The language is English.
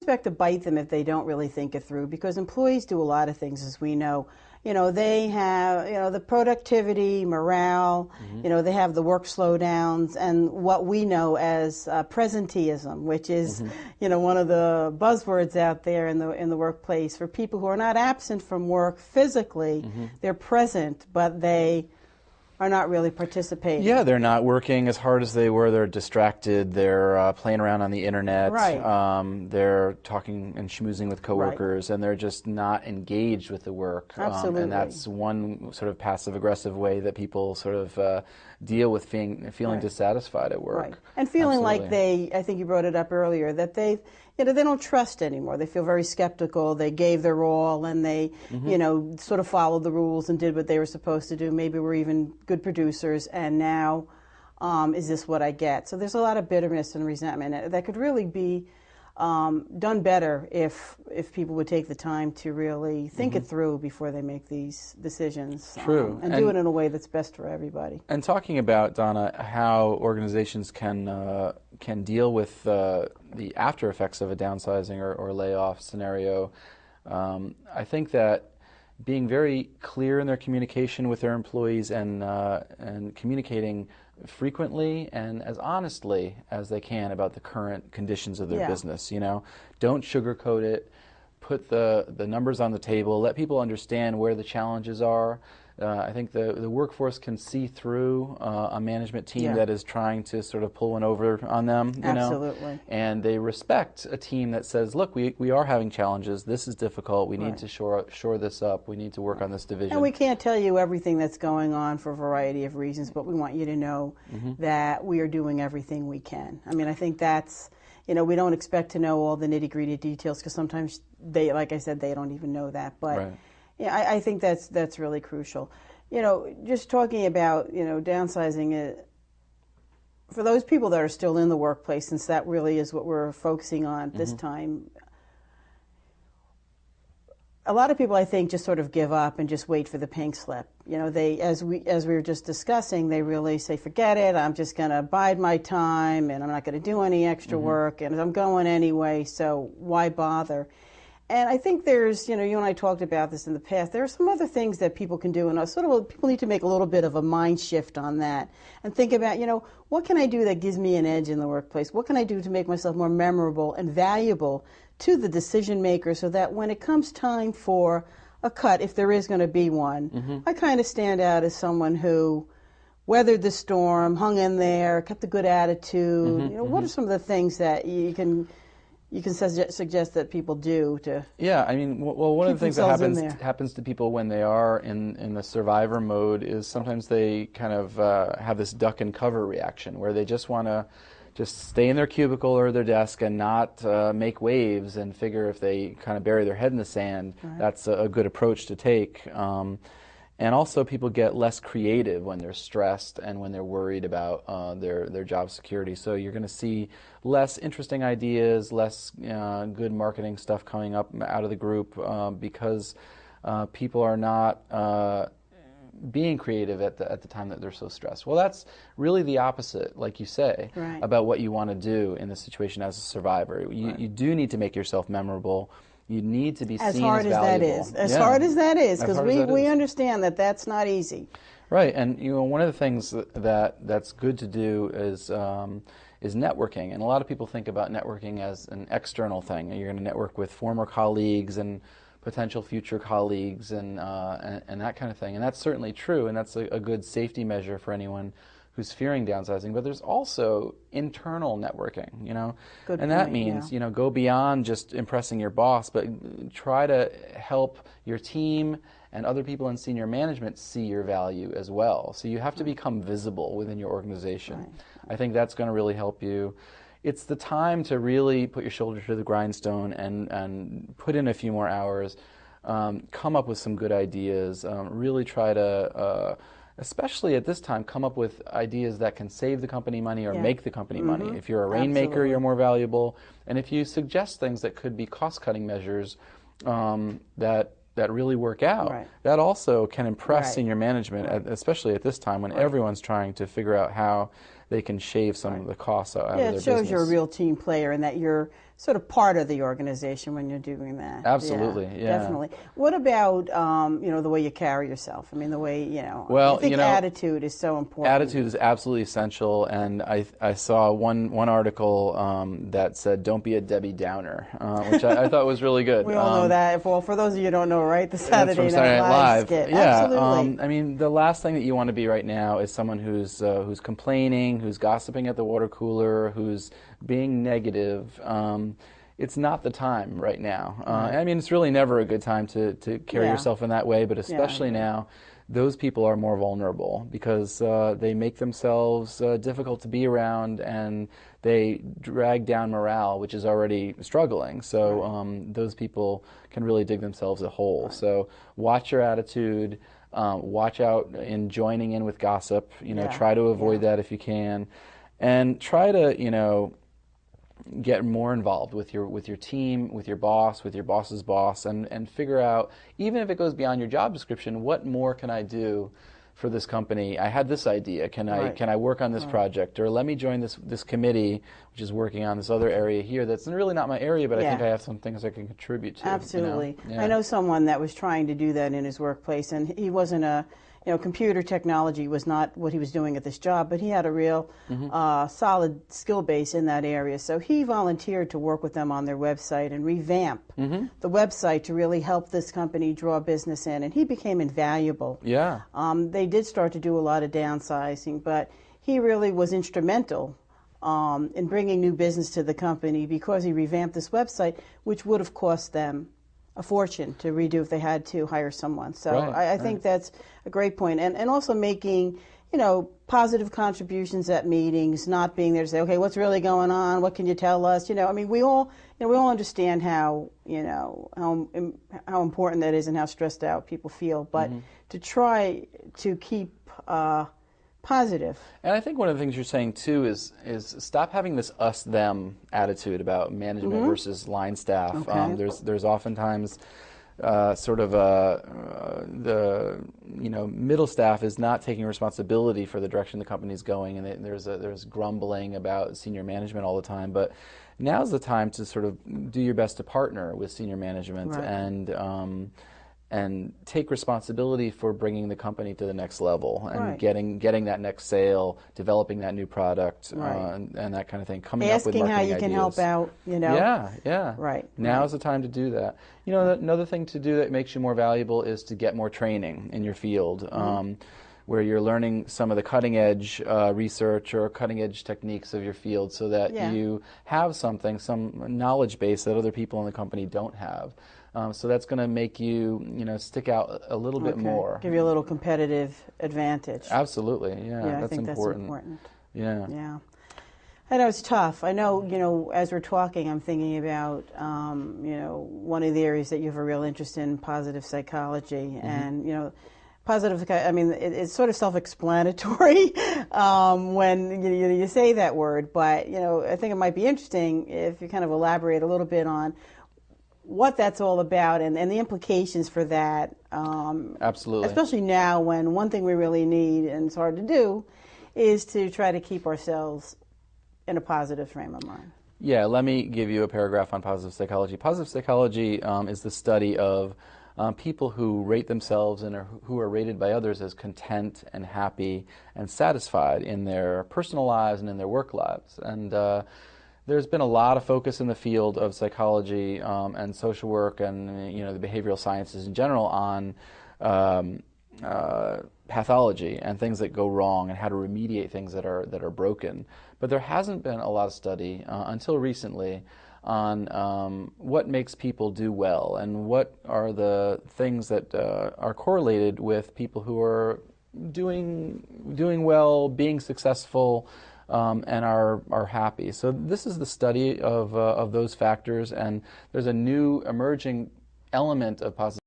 expect to bite them if they don't really think it through, because employees do a lot of things, as we know. They have, the productivity, morale, they have the work slowdowns, and what we know as presenteeism, which is, one of the buzzwords out there in the workplace for people who are not absent from work physically. They're present, but they are not really participating. Yeah, they're not working as hard as they were. They're distracted. They're playing around on the internet. Right. They're talking and schmoozing with coworkers, and they're just not engaged with the work. Absolutely. And that's one sort of passive-aggressive way that people sort of deal with feeling dissatisfied at work. Right. And feeling Absolutely. like I think you brought it up earlier, that they don't trust anymore. They feel very skeptical. They gave their all, and they, sort of followed the rules and did what they were supposed to do. Maybe were even good producers, and now, is this what I get? So there's a lot of bitterness and resentment that could really be done better if people would take the time to really think it through before they make these decisions. True. And do it in a way that's best for everybody. And talking about, Donna, how organizations can deal with the after effects of a downsizing or layoff scenario, I think that being very clear in their communication with their employees and communicating frequently and as honestly as they can about the current conditions of their business. Don't sugarcoat it. Put the numbers on the table. Let people understand where the challenges are. I think the workforce can see through a management team that is trying to sort of pull one over on them. Absolutely. And they respect a team that says, look, we are having challenges. This is difficult. We need to shore this up. We need to work on this division. And we can't tell you everything that's going on for a variety of reasons, but we want you to know that we are doing everything we can. I mean, I think that's, we don't expect to know all the nitty-gritty details, because sometimes they, like I said, they don't even know that. But yeah, I think that's really crucial. Just talking about, downsizing, for those people that are still in the workplace, since that really is what we're focusing on this time, a lot of people, I think, just sort of give up and just wait for the pink slip. They, as we were just discussing, they really say, forget it, I'm just going to bide my time, and I'm not going to do any extra work, and I'm going anyway, so why bother? And I think there's, you and I talked about this in the past, there are some other things that people can do, and people need to make a little bit of a mind shift on that and think about, what can I do that gives me an edge in the workplace? What can I do to make myself more memorable and valuable to the decision maker, so that when it comes time for a cut, if there is going to be one, I kind of stand out as someone who weathered the storm, hung in there, kept a good attitude. What are some of the things that you can suggest that people do to one of the things that happens to people when they are in the survivor mode is sometimes they kind of have this duck and cover reaction, where they just want to just stay in their cubicle or their desk and not make waves, and figure if they kind of bury their head in the sand, that's a good approach to take. And also, people get less creative when they're stressed and when they're worried about their job security. So you're going to see less interesting ideas, less good marketing stuff coming up out of the group, because people are not being creative at the time that they're so stressed. Well, that's really the opposite, like you say, about what you want to do in this situation as a survivor. You do need to make yourself memorable. You need to be seen as valuable. As hard as that is, because we understand that that's not easy. Right, and one of the things that's good to do is networking, and a lot of people think about networking as an external thing. You're going to network with former colleagues and potential future colleagues and that kind of thing, and that's certainly true, and that's a good safety measure for anyone who's fearing downsizing. But there's also internal networking, and that means go beyond just impressing your boss, but try to help your team and other people in senior management see your value as well. So you have to become visible within your organization. I think that's going to really help you. It's the time to really put your shoulder to the grindstone and put in a few more hours, come up with some good ideas, really try to, especially at this time, come up with ideas that can save the company money or make the company money. If you're a rainmaker, you're more valuable. And if you suggest things that could be cost-cutting measures that really work out, that also can impress senior management, especially at this time when everyone's trying to figure out how they can shave some of the costs out of their business. Yeah, it shows you're a real team player and that you're sort of part of the organization when you're doing that. Absolutely, yeah. Definitely. What about, you know, the way you carry yourself? I mean, the way, you know, well, I think you know, attitude is so important. Attitude is absolutely essential, and I saw one article that said, "Don't be a Debbie Downer," which I thought was really good. We all know that. Well, for those of you who don't know, right, the That's from Saturday Night Live skit. Yeah, Absolutely. I mean, the last thing that you want to be right now is someone who's complaining, who's gossiping at the water cooler, who's being negative. It's not the time right now. I mean, it's really never a good time to carry yourself in that way, but especially now, those people are more vulnerable because they make themselves difficult to be around, and they drag down morale, which is already struggling. So those people can really dig themselves a hole. So watch your attitude. Watch out in joining in with gossip. You know, try to avoid that if you can, and try to, you know, get more involved with your team, with your boss, with your boss's boss, and figure out, even if it goes beyond your job description, what more can I do for this company? I had this idea. Can I work on this project? Or let me join this committee, which is working on this other area here that's really not my area, but I think I have some things I can contribute to. Absolutely. You know? I know someone that was trying to do that in his workplace, and he wasn't a, you know, computer technology was not what he was doing at this job, but he had a real solid skill base in that area. So he volunteered to work with them on their website and revamp the website to really help this company draw business in, and he became invaluable. Yeah. They did start to do a lot of downsizing, but he really was instrumental in bringing new business to the company because he revamped this website, which would have cost them a fortune to redo if they had to hire someone. So I think that's a great point. And also making, you know, positive contributions at meetings, not being there to say, okay, what's really going on? What can you tell us? You know, I mean, we all understand how, you know, how important that is and how stressed out people feel. But to try to keep positive. And I think one of the things you're saying too is stop having this us-them attitude about management versus line staff. There's oftentimes sort of the middle staff is not taking responsibility for the direction the company's going, and there's grumbling about senior management all the time. But now's the time to sort of do your best to partner with senior management and take responsibility for bringing the company to the next level and getting that next sale, developing that new product, and that kind of thing. Coming up with marketing how you ideas. Can help out, you know. Yeah. Now's the time to do that. You know, another thing to do that makes you more valuable is to get more training in your field. Where you're learning some of the cutting-edge research or cutting-edge techniques of your field, so that you have some knowledge base that other people in the company don't have. So that's going to make you, stick out a little bit more. Give you a little competitive advantage. Absolutely, yeah, I think important. that's important. Yeah. I know it's tough. I know, as we're talking, I'm thinking about, one of the areas that you have a real interest in, positive psychology, and, positive, I mean, it's sort of self-explanatory when you say that word, but, I think it might be interesting if you kind of elaborate a little bit on what that's all about and the implications for that. Absolutely. Especially now when one thing we really need, and it's hard to do, is to try to keep ourselves in a positive frame of mind. Yeah, let me give you a paragraph on positive psychology. Positive psychology is the study of people who rate themselves and who are rated by others as content and happy and satisfied in their personal lives and in their work lives. And there's been a lot of focus in the field of psychology and social work and the behavioral sciences in general on pathology and things that go wrong and how to remediate things that are broken. But there hasn't been a lot of study until recently on what makes people do well and what are the things that are correlated with people who are doing well, being successful, and are happy. So this is the study of those factors, and there's a new emerging element of positive